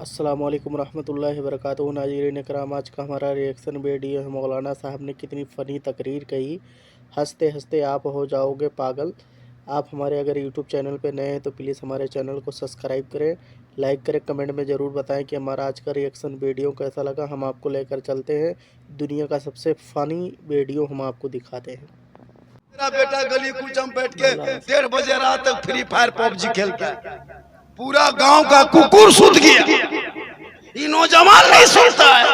अस्सलामु अलैकुम रहमतुल्लाहि व बरकातुहू। नाज़रीन इकराम, आज का हमारा रिएक्शन वीडियो है। मौलाना साहब ने कितनी फ़नी तकरीर कही, हंसते हंसते आप हो जाओगे पागल। आप हमारे अगर यूट्यूब चैनल पे नए हैं तो प्लीज़ हमारे चैनल को सब्सक्राइब करें, लाइक करें, कमेंट में ज़रूर बताएं कि हमारा आज का रिएक्शन वीडियो कैसा लगा। हम आपको लेकर चलते हैं दुनिया का सबसे फ़नी वीडियो, हम आपको दिखाते हैं। मेरा बेटा गली कूचम बैठ के 1:30 बजे रात तक फ्री फायर पबजी खेलता है। पूरा गांव का कुकुर सुत गया, ये नौजवान नहीं सोता है।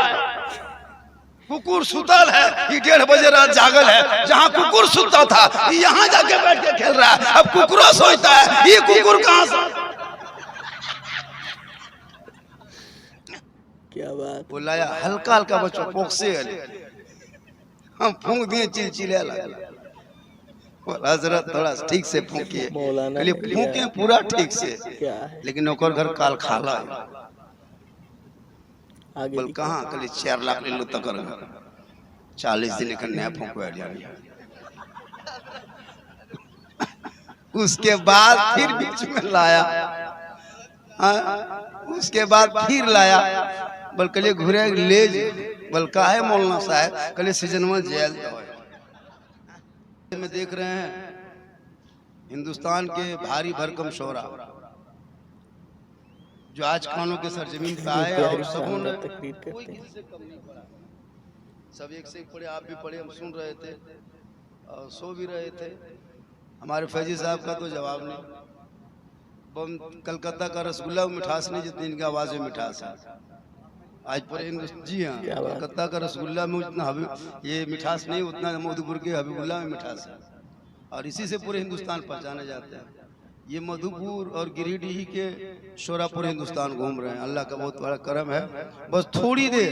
कुकुर सुतल है, ये 1:30 बजे रात जागल है। जहां कुकुर सुता था यहाँ जाके बैठ के खेल रहा है। अब कुकुरो सोता है, ये कुकुर कहां से? क्या बात बोला यार, हल्का हल्का बच्चा पोक्से हम फूंक दिए, चिलचिले लगा। हजरत थोड़ा ठीक से फूकिए, मौलाना फूके पूरा ठीक से, क्या है लेकिन ओकर घर काल खाला आगे बोल कहाँ कल 4 लाख ले लो तक 40 दिन का नया फूकवा दिया। उसके बाद फिर बीच में लाया, उसके बाद फिर लाया। बोल कल घुरे ले बोल का है मौलाना साहब, कल सीजन में जेल में देख रहे हैं हिंदुस्तान के भारी भरकम शोरा जो आज खानों के सरजमीन पे आए और सबों ने कोई किसी से कम नहीं पड़ा। सब एक से एक पढ़े, आप भी पढ़े, हम सुन रहे थे और सो भी रहे थे। हमारे फैजी साहब का तो जवाब नहीं। कलकत्ता का रसगुल्ला मिठास नहीं जितनी इनकी आवाज में मिठास है। आज पर जी हाँ, कलकत्ता का रसगुल्ला में उतना ये मिठास नहीं, उतना मधुपुर के हबीबुल्ला में मिठास है। और इसी से पूरे हिंदुस्तान पहचाने जाते हैं। ये मधुपुर और गिरिडीह के शोरा पूरे हिंदुस्तान घूम रहे हैं। अल्लाह का बहुत बड़ा करम है। बस थोड़ी देर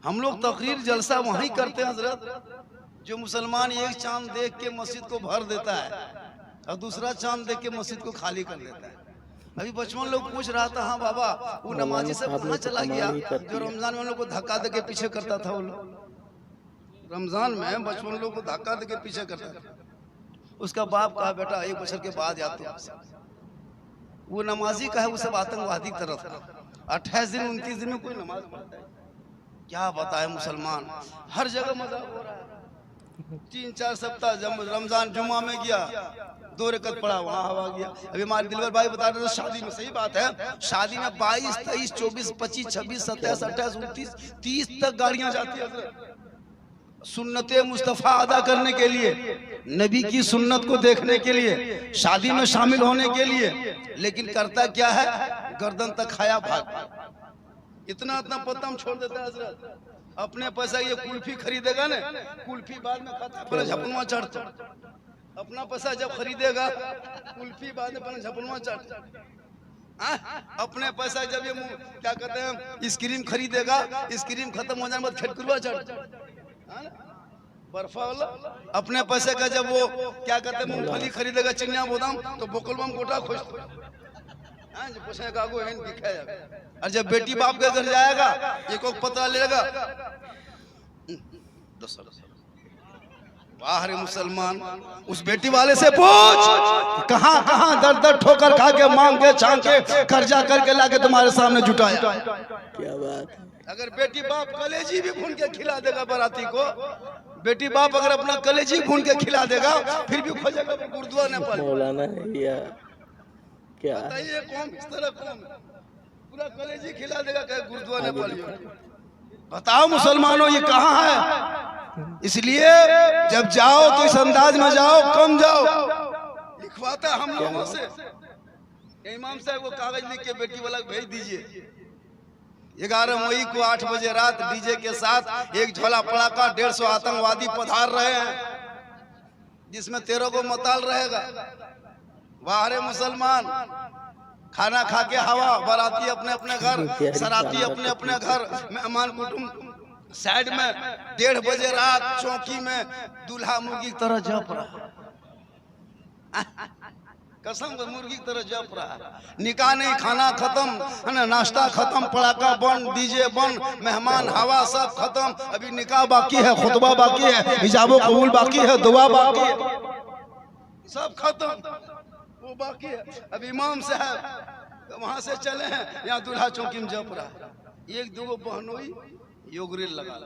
हम लोग तकरीर जलसा वहीं करते हैं हजरत, जो मुसलमान एक चांद देख के मस्जिद को भर देता है और दूसरा चांद देख के मस्जिद को खाली कर देता है। अभी बचपन लोग पूछ रहा था, हाँ बाबा वो नमाजी सब कहाँ चला गया जो रमजान में लोग को धक्का दे के पीछे करता था? वो लोग रमजान में बचपन लोग को धक्का दे के पीछे करता था। उसका बाप कहा बेटा 1 बछर के बाद आते हैं। वो नमाजी का है, वो सब आतंकवादी की तरफ था। 28 दिन 29 दिन में कोई नमाज पढ़ता है? क्या बताए मुसलमान, हर जगह मजाक हो रहा है। 3-4 सप्ताह जब रमजान जुम्मा में गया 2 रकत पढ़ा, वहाँ हवा गया। अभी हमारे दिलवर भाई बता रहे थे शादी में, सही बात है, शादी में 22, 23, 24, 25, 26, 27, 28, 29, 30 तक गाड़ियां जाती है सुन्नते मुस्तफा अदा करने के लिए, नबी की सुन्नत को देखने के लिए, शादी में शामिल होने के लिए। लेकिन करता क्या है, गर्दन तक खाया भाग। इतना पत्ता हम छोड़ देता है हजरत। अपने पैसा ये कुल्फी खरीदेगा ना, कुल्फी बाद में खाता पहले झपनवा चढ़ता। अपना पैसा जब खरीदेगा कुल्फी बाद में पहले झपनवा चढ़ता। अपने पैसा जब ये क्या कहते हैं आइसक्रीम खरीदेगा, आइसक्रीम खत्म हो जाने बाद खेटकुलवा चढ़ता। बर्फा वाला अपने पैसे का जब वो क्या कहते हैं मूंगफली खरीदेगा, चिनिया बादाम, तो बोकलवा में गोटा खोजता। और जब बेटी बाप के घर जाएगा एक पता लेगा। बाहर मुसलमान उस बेटी वाले से पूछ कहां कहां दर दर ठोकर खा के मांग के छांग के कर्जा करके लाके तुम्हारे सामने जुटाया। क्या बात है। अगर बेटी बाप कलेजी भी भून के खिला देगा बाराती को, बेटी बाप अगर अपना कलेजी भून के खिला देगा फिर भी खोजेगा गुरुद्वारा नेपाल। मौलाना है या क्या? बताइए कौन किस तरह कौन पूरा कलेजी खिला देगा क्या गुरुद्वारा नेपाल? बताओ मुसलमानों ये कहाँ है? इसलिए जब जाओ तो इस अंदाज में जाओ, कम जाओ। लिखवाता हम लोगों से, इमाम साहब को कागज लिख के बेटी वाला भेज दीजिए। 11 मई को 8 बजे रात डीजे के साथ एक झोला पड़ाका 150 आतंकवादी पधार रहे हैं, जिसमें 13 को मताल रहेगा। बाहर मुसलमान खाना खा के हवा, बाराती अपने अपने घर, सराती अपने अपने घर, मेहमान कुटुंब साइड में। 1:30 बजे रात चौकी में दूल्हा मुर्गी की तरह जप रहा, कसम से मुर्गी की तरह जप रहा। निकाह नहीं, खाना खत्म है ना, नाश्ता खत्म, पड़ाका बंद, डीजे बंद, मेहमान हवा सब खत्म। अभी निकाह बाकी है, खुतबा बाकी है, हिजाबो कबूल बाकी है, दुआ बाकी है, सब खत्म। वो बाकी है। अब इमाम साहब तो वहां से चले हैं यहाँ दूल्हा चौकी में जप रहा है, एक दूगो बहनोई योगरेल लगा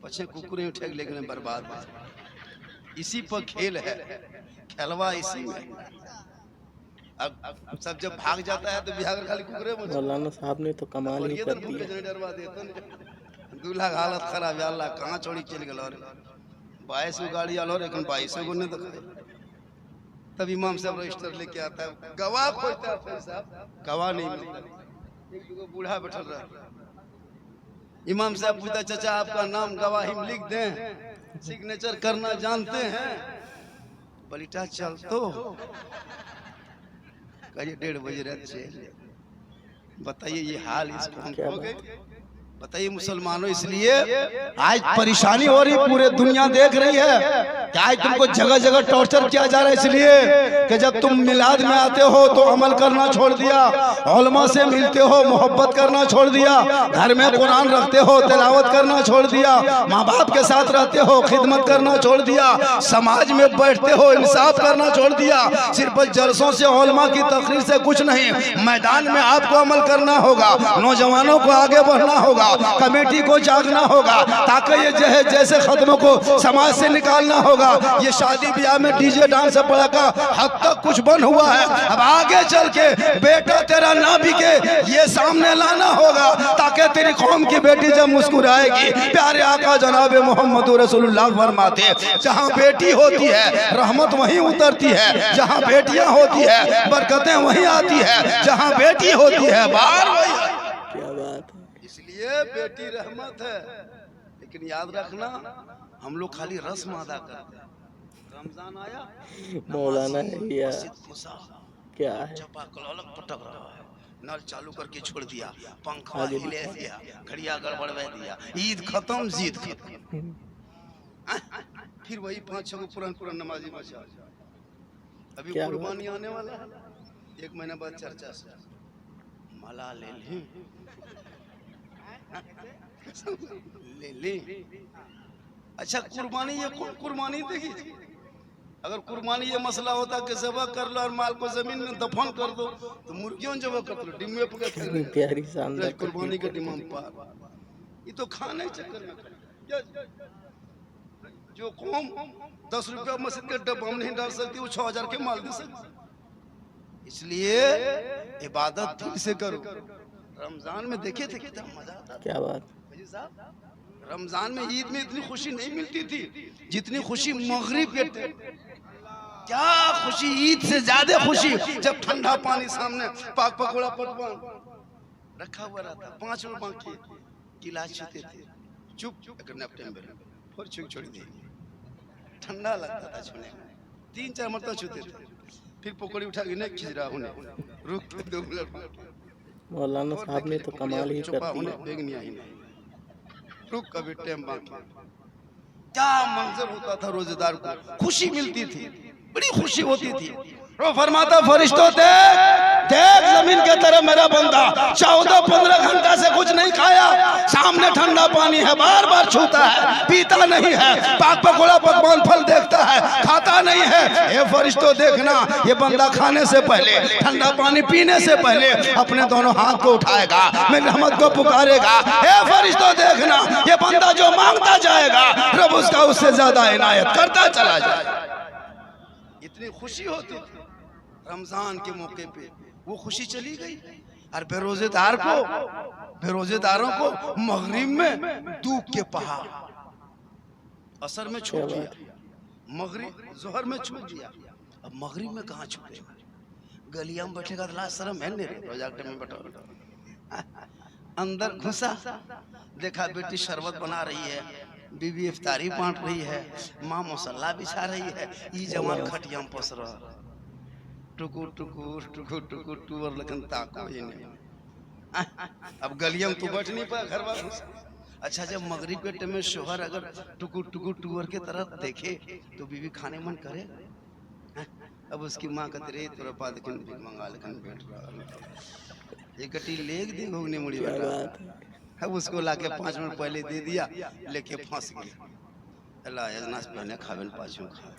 पछे कुकुरे उठे लेकिन बर्बाद। इसी पर खेल है, खेलवा इसी में। अब सब जब भाग जाता है तो बिहार खाली कुकुरे मौलाना साहब ने तो कमाल ही कर दिया। डरवा देते दूल्हा का हालत खराब है, अल्लाह कहाँ छोड़ी चल गया। 22 गाड़ी आलो लेकिन 22 को नहीं दिखाई। तब इमाम साहब रजिस्टर लेके आता है, गवाह खोजता है साहब, गवाह नहीं मिलता। एक बूढ़ा बैठल रहा, इमाम साहब पूछता चाचा आपका नाम गवाही में लिख दें, सिग्नेचर करना जानते हैं? बलिटा चल तो कहिए 1:30 बजे रात से। बताइए ये हाल इसको हो गए। बताइए मुसलमानों, इसलिए आज परेशानी हो रही, पूरे दुनिया देख रही है कि आज तुमको जगह जगह टॉर्चर किया जा रहा है, इसलिए कि जब तुम मिलाद में आते हो तो अमल करना छोड़ दिया, उलमा से मिलते हो मोहब्बत करना छोड़ दिया, घर में कुरान रखते हो तिलावत करना छोड़ दिया, माँ बाप के साथ रहते हो खिदमत करना छोड़ दिया, समाज में बैठते हो इंसाफ करना छोड़ दिया। सिर्फ जलसों से उलमा की तकरीर से कुछ नहीं, मैदान में आपको अमल करना होगा, नौजवानों को आगे बढ़ना होगा, कमेटी को जागना होगा, ताकि ये जैसे खत्मों को समाज से निकालना होगा। ये शादी ब्याह में डीजे डांस पड़ाका हद तक कुछ बंद हुआ है, अब आगे चल के बेटा तेरा ना बिके ये सामने लाना होगा, ताकि तेरी कौम की बेटी जब मुस्कुराएगी, प्यारे आका जनाब मोहम्मद रसूलुल्लाह फरमाते जहाँ बेटी होती है रहमत वहीं उतरती है, जहाँ बेटियां होती है बरकतें वहीं आती है, जहाँ बेटी होती है बाहर वही। क्या बात है। इसलिए बेटी रहमत है, लेकिन याद रखना हम लोग खाली रस्म अदा करते हैं। रमजान आया मौलाना या क्या है, पटक रहा है, नल चालू करके छोड़ दिया, पंखा हिले दिया, घड़िया गड़बड़वा दिया, ईद खत्म जीत खत्म। फिर वही 5-6 पुरान नमाजी बचा। अभी कुर्बानी आने वाला है, 1 महीना बाद चर्चा से माला ले ले। अच्छा कुर्बानी, ये कौन कुर्बानी देगी? अगर कुर्बानी ये मसला होता कि ज़बह कर लो और माल को जमीन में दफन कर दो तो मुर्गियों ज़बह कर लो, डिम्बे पकड़ प्यारी शानदार कुर्बानी के डिमांड पार। ये तो खाने चक्कर में जो कौम 10 रुपया मस्जिद के डब्बा में नहीं डाल सकती वो 6000 के माल दे सकती। इसलिए इबादत दिल से करो। रमजान में देखे थे कितना मजा आता। क्या बात। रमजान में ईद में इतनी खुशी नहीं मिलती थी जितनी खुशी मगरिब के टाइम। क्या खुशी, ईद से ज्यादा खुशी जब ठंडा पानी सामने पाक पकौड़ा पकवान रखा हुआ रहता, 5 रुपए की गिलास छूते थे, चुप फिर छोड़ दिए, ठंडा लगता था छूने में, 3-4 मरतबा छूते थे, फिर पकौड़ी उठा के नहीं खिंच रहा हूँ, रुक 2 मिनट। मौलाना साहब ने तो कमाल ही कर दिया। रुक कभी टाइम बाकी। क्या मंजर होता था रोजेदार को, खुशी मिलती थी, बड़ी खुशी होती थी। वो फरमाता फरिश्तों देख जमीन के तरफ मेरा बंदा 14-15 घंटा से कुछ नहीं खाया, सामने ठंडा पानी है, बार बार छूता है, पीता नहीं है, पाक पकौड़ा पकवान फल देखता है, खाता नहीं है। ये फरिश्तों देखना, ये बंदा खाने से पहले ठंडा पानी पीने से पहले अपने दोनों हाथ को उठाएगा, मेरी रहमत को पुकारेगा। हे फरिश्तों देखना, ये बंदा जो मांगता जाएगा रब उसका उससे ज्यादा इनायत करता चला जाएगा। इतनी खुशी होती थी रमजान के मौके पे, वो खुशी चली गई। और बेरोजेदारों को मगरिब में धूप के पहाड़, असर में छोड़ दिया, मगरिब जोहर में छोड़ दिया, अब मगरिब में कहाँ छूटेगा? गलिया में बैठेगा तो लाश शर्म है नहीं, प्रोजेक्ट में बैठा अंदर घुसा, देखा बेटी शरबत बना रही है, बीबी इफ्तारी बांट रही है, माँ मसल्ला बिछा रही है, ई जवान खटिया में पस रहा, टुकुर टुकुर टुकुर टुकुर टूर लगन ताको ही नहीं। अब गलिया में तू बैठ नहीं पाया, घर वाला। अच्छा जब मगरिब के टाइम में शोहर अगर टुकुर टुकुर टूर के तरफ देखे तो बीवी खाने मन करे। अब उसकी माँ कहती रही तोरा पाद मंगा लेकिन बैठ रहा, एक गटी लेग दी घूमने मुड़ी बैठा। अब उसको लाके 5 मिनट पहले दे दिया, लेके फंस गया। अल्लाह अजनास पहले खावन पाछू खा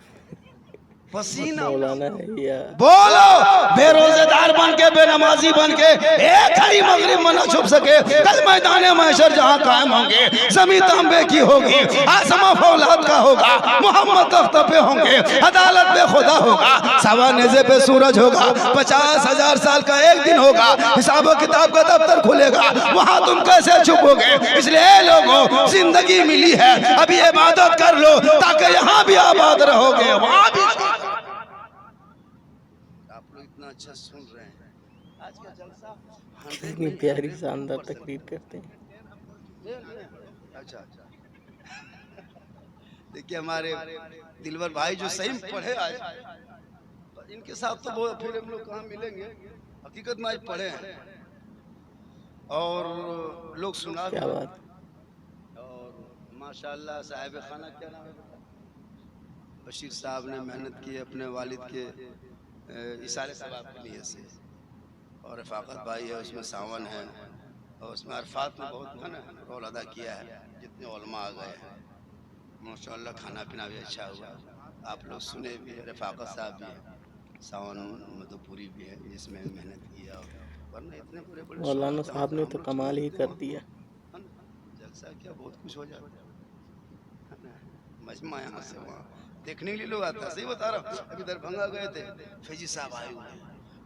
पसीना मौलाना है या बोलो बेरोजेदार बन के बेनमाजी बन के एक ही मगरिब में न छुप सके कल मैदान महशर जहां कायम होंगे जमीन तांबे की होगी आसमां फौलाद का होगा मोहम्मद तख्त पे होंगे अदालत पे खुदा होगा सवा नेज़े पे सूरज होगा 50,000 साल का एक दिन होगा हिसाब किताब का दफ्तर खुलेगा वहां तुम कैसे छुपोगे इसलिए लोगों जिंदगी मिली है अभी इबादत कर लो ताकि यहाँ भी आबाद रहोगे वहां भी इतना अच्छा सुन रहे हैं आज का जलसा कितनी प्यारी शानदार तकरीर करते हैं। अच्छा देखिए हमारे दिलवर भाई जो सही में पढ़े आज इनके साथ तो बहुत फिर हम लोग कहाँ मिलेंगे हकीकत में आज पढ़े हैं और लोग सुना क्या बात। और माशाल्लाह साहिब खाना क्या नाम है बशीर साहब ने मेहनत की अपने वालिद के इशारे सवाब के लिए से और रफाकत भाई है उसमें सावन है और उसमें अरफात में बहुत रोल अदा किया है जितने उलमा आ गए हैं माशाल्लाह खाना पीना भी अच्छा हुआ आप लोग सुने भी है रफाकत साहब भी है सावन मधुपुरी भी है जिसमें मेहनत किया वरना इतने बड़े बड़े मौलाना साहब ने तो कमाल ही कर दिया। जलसा क्या बहुत कुछ हो जाता है मजमा यहाँ से वहाँ देखने के लिए लोग आते हैं सही बता रहा हूँ अभी दरभंगा गए थे फैजी साहब आए हुए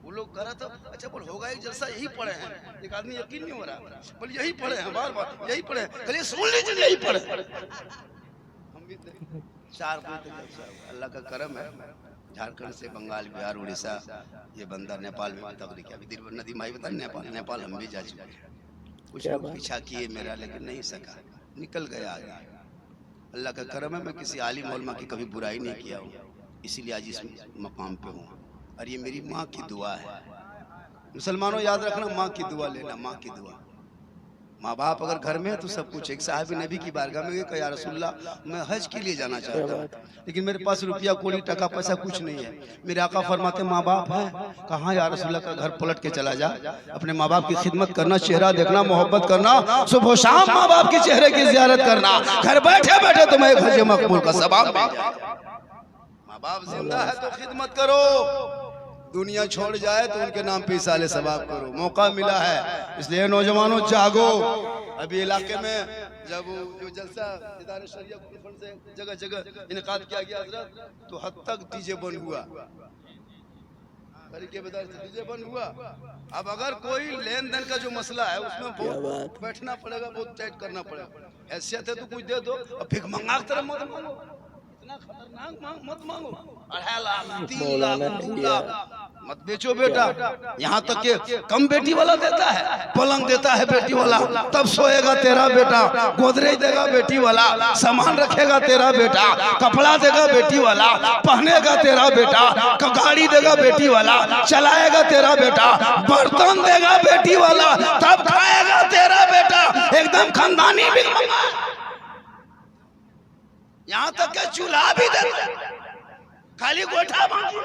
वो लोग कह रहा था अच्छा बोल होगा एक जलसा यही पढ़े हैं एक आदमी यकीन नहीं हो रहा बोल यही पढ़े हैं बार बार यही पढ़े हैं कल सुन लीजिए यही पढ़े हम भी 4 बजे जलसा अल्लाह का करम है झारखंड से बंगाल बिहार उड़ीसा ये बंदा नेपाल में तकरीर किया अभी दिलबर नदी माई बता नेपाल हम भी जा चुके कुछ लोग पीछा किए मेरा लेकिन नहीं सका निकल गया आगे अल्लाह का करम है मैं किसी आलिम उलमा की कभी बुराई नहीं किया हूँ इसीलिए आज इस मकाम पे हूँ और ये मेरी माँ की दुआ है मुसलमानों याद रखना माँ की दुआ लेना माँ की दुआ माँ बाप अगर घर में है तो सब कुछ एक साहब नबी की बारगाह में गए या रसूलुल्लाह मैं हज के लिए जाना चाहता हूँ लेकिन मेरे पास रुपया कोड़ी टका पैसा कुछ नहीं है मेरे आका फरमाते माँ बाप हैं कहाँ या रसूलुल्लाह का घर पलट के चला जा अपने माँ बाप की खिदमत करना चेहरा देखना मोहब्बत करना सुबह शाम माँ बाप के चेहरे की जियारत करना घर बैठे बैठे तुम्हें एक हज मकबूल का सवाब मिल जाएगा माँ बाप जिंदा है तो खिदमत करो दुनिया छोड़ जाए तो उनके नाम पे इसाले सवाब करो मौका मिला है इसलिए नौजवानों जागो अभी इलाके में जब जो जलसा इदारे शरिया कॉन्फ्रेंस से जगह जगह इनकाद किया गया हजरत तो हद तक डीजे बंद हुआ तरीके बता डीजे बंद हुआ अब अगर कोई लेन देन का जो मसला है उसमें बहुत बैठना पड़ेगा बहुत टाइट करना पड़ेगा हैसियत है तो कुछ दे दो और भिख मंगा की तरह मत मांगो खतरनाक मत मांगो 2.5 लाख 3 लाख 2 लाख मत बेचो बेटा यहाँ तक के कम बेटी वाला देता है पलंग देता है बेटी वाला तब सोएगा तेरा बेटा गोदरेज देगा बेटी वाला सामान रखेगा तेरा बेटा कपड़ा देगा बेटी वाला पहनेगा तेरा बेटा गाड़ी देगा बेटी वाला चलाएगा तेरा बेटा बर्तन देगा बेटी वाला तब खाएगा तेरा बेटा एकदम खानदानी भी यहाँ तक के चूल्हा भी देते खाली गोठा मांगी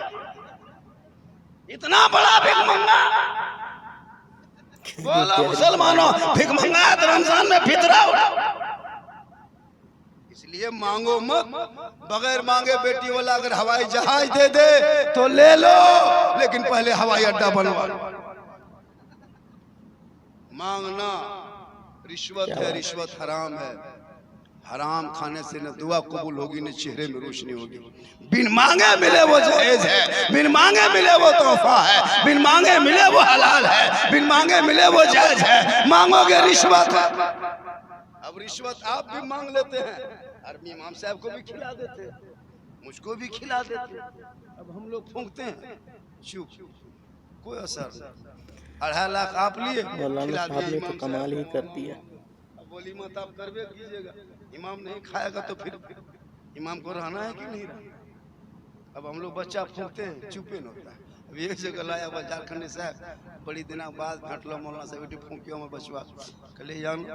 इतना बड़ा भिख मंगा बोला मुसलमानों भिख मंगा तो रमजान में फितरा उठा इसलिए मांगो मत बगैर मांगे बेटी वाला अगर हवाई जहाज दे दे तो ले लो लेकिन पहले हवाई अड्डा बनवा लो मांगना रिश्वत है रिश्वत हराम है हराम खाने से न दुआ कबूल होगी न चेहरे में रोशनी होगी बिन मांगे मिले वो जायज है बिन मांगे मिले वो तोहफा है बिन मांगे मिले वो हलाल है बिन मांगे मिले वो जायज है मांगोगे रिश्वत अब रिश्वत आप भी मांग लेते हैं अरबी इमाम साहब को भी खिला देते मुझको भी खिला देते अब हम लोग फूंकते हैं चुप कोई असर नहीं 2.5 लाख आप लिए मौलाना साहब ने तो कमाल ही कर दिया बोली मत आप करवे कीजिएगा इमाम नहीं खाएगा तो फिर इमाम को रहना है कि नहीं रहना अब हम लोग बच्चा फूंकते हैं चुपे न होता है अब एक जगह लाया हुआ झारखंड साहब बड़ी दिनों बाद घटलो मौलाना साहब बेटी फूंकियो में बचवा कले जान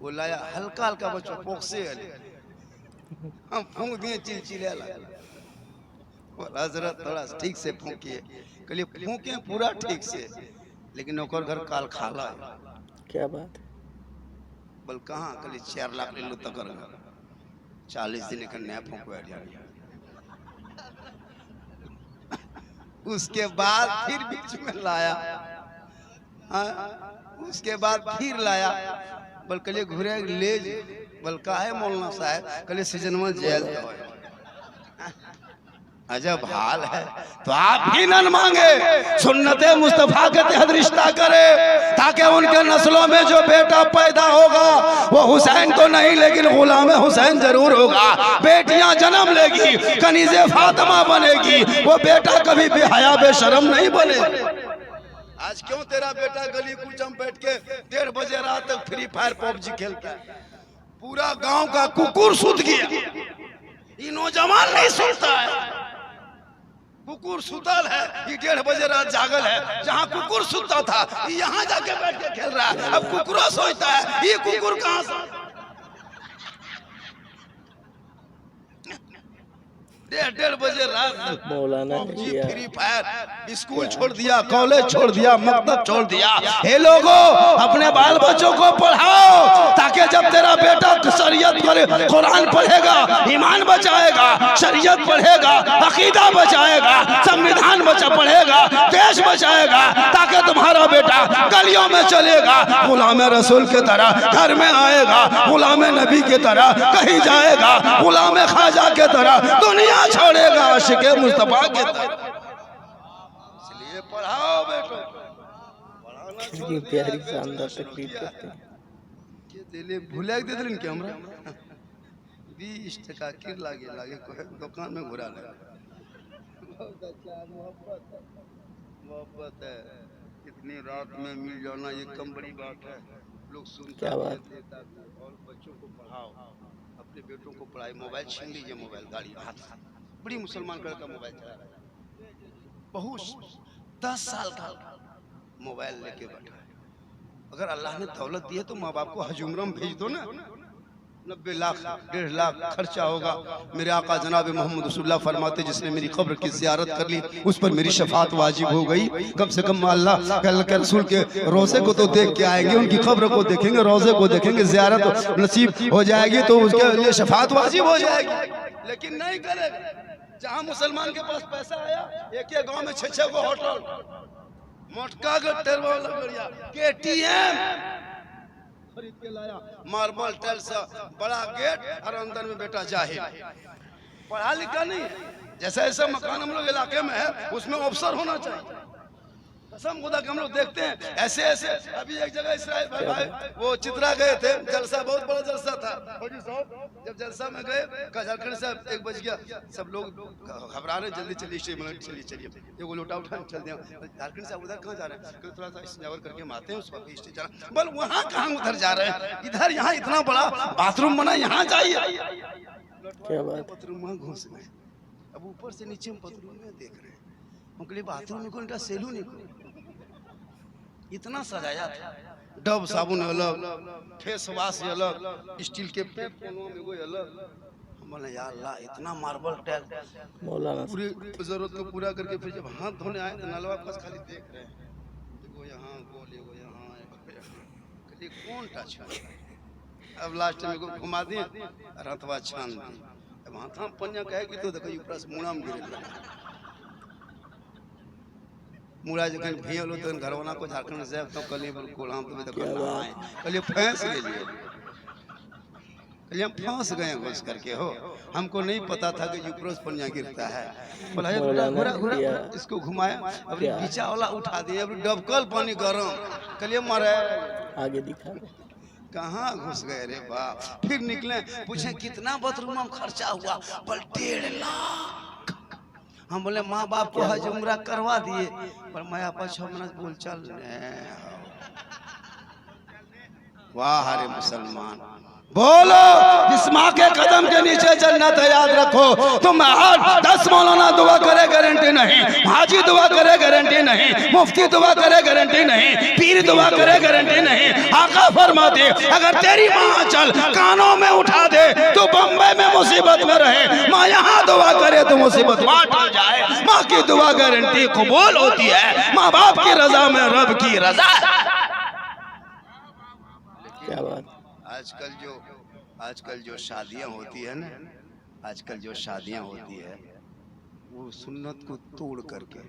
वो लाया हल्का हल्का बच्चा पोक से हम फूंक दिए चिलचिले लगा हजरत थोड़ा ठीक से फूंकिए कलिए फूंके पूरा ठीक से लेकिन ओकर घर काल खाला क्या बात है बल कहाँ कल 4 लाख ले लो तक 40 दिन का नया फूक बैठ उसके बाद फिर बीच में लाया, उसके बाद फिर लाया, बल कलिए घुरे ले बल का है मौलाना साहब, कलिए सीजन में जेल अजब हाल है। तो आप ही न मांगे, सुन्नते मुस्तफा के तहत रिश्ता करे, ताकि उनके नस्लों में जो बेटा पैदा होगा वो हुसैन तो नहीं लेकिन गुलाम हुसैन जरूर होगा। बेटियां जन्म लेगी, कनीज़े फातिमा बनेगी, वो बेटा कभी बेहया बेशरम नहीं बने। आज क्यों तेरा बेटा गली कुचम बैठ के 1:30 बजे रात तक फ्री फायर पबजी खेलता है? पूरा गांव का कुकुर सुत गया, ये नौजवान नहीं सुनता है। कुकुर सुतल है, ये 1:30 बजे रात जागल है। जहाँ कुकुर सुतता था यहाँ जाके बैठ के खेल रहा है। अब कुकुर सोचता है, ये कुकुर कहाँ से? 1:30 बजे रात मौलाना ने पबजी किया। फ्री फायर, स्कूल छोड़ दिया, कॉलेज छोड़ दिया, मकतब छोड़ दिया। हे लोगों, अपने बाल बच्चों को पढ़ाओ, ताकि जब तेरा बेटा शरीयत पढ़े, कुरान पढ़ेगा, ईमान बचाएगा, शरीयत पढ़ेगा, अकीदा बचाएगा, संविधान पढ़ेगा, देश बचाएगा, ताकि तुम्हारा बेटा गलियों में चलेगा, गुलाम रसूल की तरह घर में आएगा, गुलाम नबी की तरह कहीं जाएगा, गुलाम ख्वाजा की तरह दुनिया छोड़ेगा, आशिक़े मुस्तफा के तरह। इसलिए पढ़ाओ बेटो, पढ़ाना कितनी प्यारी शानदार तकरीर करते हैं। दिले भूले दे दिन के हमरा 20 टका किर लागे लागे कोई दुकान में घुरा ले। बहुत अच्छा मोहब्बत है, इतनी रात में मिल जाना ये कम बड़ी बात है। लोग सुनते क्या बात हैं, और बच्चों को पढ़ाओ, अपने बेटों को पढ़ाई। मोबाइल छीन लीजिए, मोबाइल गाड़ी हाथ, बड़ी मुसलमान कलर का मोबाइल चला रहा है, बहुत 10 साल का मोबाइल लेके बैठा है। अगर अल्लाह ने दौलत दी है तो माँ बाप को हजूमरम भेज दो ना। 90 लाख 1.5 लाख खर्चा होगा। मेरे आका जनाब मोहम्मद रसूलुल्लाह फरमाते, जिसने मेरी कब्र की ज़ियारत कर ली उस पर मेरी शफात वाजिब हो गई। कम से कम अल्लाह के रसूल के रोज़े को तो देख के आएंगे, उनकी कब्र को देखेंगे, रोज़े को देखेंगे, ज़ियारत नसीब हो जाएगी तो उसके लिए शफात वाजिब हो जाएगी। लेकिन नहीं करेगा। जहाँ मुसलमान के पास पैसा आया, एक गाँव में 6-6 गो होटल, मोटका गट्टर वाला बढ़िया केटीएम खरीद के लाया, मार्बल टाइल्स, बड़ा गेट, और अंदर में बेटा जाहिल, पढ़ा लिखा नहीं। जैसा ऐसा मकान हम लोग इलाके में है, उसमें अफसर होना चाहिए। कसम खुदा के हम लोग देखते हैं ऐसे ऐसे। अभी एक जगह इसराइल भाई वो चित्रा गए थे, जलसा, बहुत बड़ा जलसा था। जब जलसा में गए, झारखंड से 1 बज गया, सब लोग घबरा रहे, जल्दी चलिए चलिए चलिए, ये लोटा उठा चल दिया। झारखंड से उधर कहाँ जा रहे हैं? थोड़ा सा स्नैवर करके आते हैं, उस वक्त स्टेज जाना। बोल वहाँ कहाँ उधर जा रहे हैं? इधर यहाँ इतना बड़ा बाथरूम बना, यहाँ जाइए। क्या बात? बाथरूम में घुस गए। अब ऊपर से नीचे बाथरूम में देख रहे हैं, उनके लिए बाथरूम में कोई सैलून नहीं, इतना सजाया था। डब साबुन अलग, फेस वॉश अलग, स्टील के पैप में कोई अलग। हम बोले यार अल्लाह, इतना मार्बल टाइल, मौलाना पूरी जरूरत को पूरा करके फिर जब हाथ धोने आए तो नलवा पास खाली देख रहे हैं, देखो यहाँ गोल, एगो यहाँ, कभी कौन टच है। अब लास्ट में को घुमा दिए, रतवा छान दिए। अब हाथ पन्या कहेगी तो देखो ऊपर से मुड़ा में गिरे, मुड़ा जखन भेल हो तो घरवाना को झारखंड से तो कल कोलाम तो कल फंस गए, कल हम फंस गए घुस करके। हो हमको नहीं पता था कि यूप्रोस पन्या गिरता है। बोला घुरा घुरा इसको घुमाया, अब पीछा वाला उठा दिए, अब डबकल पानी गरम, कलिए मारे आगे दिखा कहाँ घुस गए रे बाप। फिर निकले, पूछे कितना बाथरूम में खर्चा हुआ? बोल 1.5 लाख। हम बोले माँ बाप को हज उम्रा करवा दिए, पर मैं आपस 6 मिनट बोल चल। वाह रे मुसलमान, बोलो जिस माँ के कदम के नीचे जन्नत है, याद रखो। तुम 10 मौलाना दुआ करे गारंटी नहीं, हाजी दुआ करे गारंटी नहीं, मुफ्ती दुआ करे गारंटी नहीं, पीर दुआ करे गारंटी नहीं। आका फरमाते अगर तेरी माँ चल कानों में उठा दे तो बम्बई में मुसीबत में रहे, माँ यहाँ दुआ करे तो मुसीबत वहाँ टल जाए। माँ की दुआ गारंटी कबूल होती है, माँ बाप की रजा में रब की रजा। क्या बात। आजकल जो शादियां होती है ना, आजकल जो शादियां होती है वो सुन्नत को तोड़ करके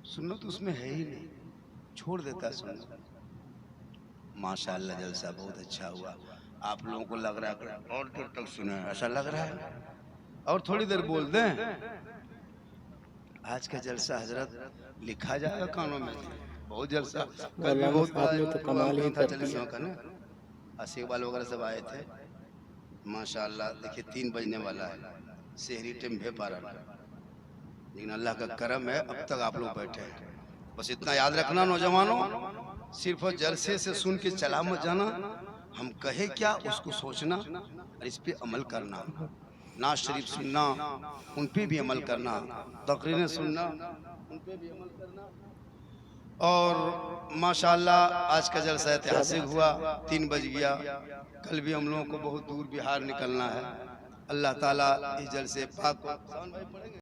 सुनना तो उसमें है ही नहीं, छोड़ देता है सुनना। माशाअल्लाह जलसा बहुत अच्छा हुआ। आप लोगों को लग रहा है और देर तक सुने, ऐसा लग रहा है और थोड़ी देर बोल दें। आज का जलसा हजरत लिखा जाएगा कानों में, बहुत जलसा। कल भी बहुत साहब ने तो कमाल ही था कर जलसों दिया। का ना, आशिकबाल वगैरह सब आए थे। माशाअल्लाह देखिए 3 बजने वाला है, शहरी टाइम है पारा, लेकिन अल्लाह का करम है अब तक आप लोग बैठे हैं। बस इतना याद रखना नौजवानों, सिर्फ जलसे से सुन के चला मत जाना, हम कहे क्या उसको सोचना और इस पे अमल करना। नाज शरीफ सुनना, उन पे भी अमल करना, तकरीरें सुनना, उन पे भी अमल करना। और माशाअल्लाह आज का जलसा ऐतिहासिक हुआ, 3 बज गया। कल भी हम लोगों को बहुत दूर बिहार निकलना है। अल्लाह ताला इस जलसे पाक को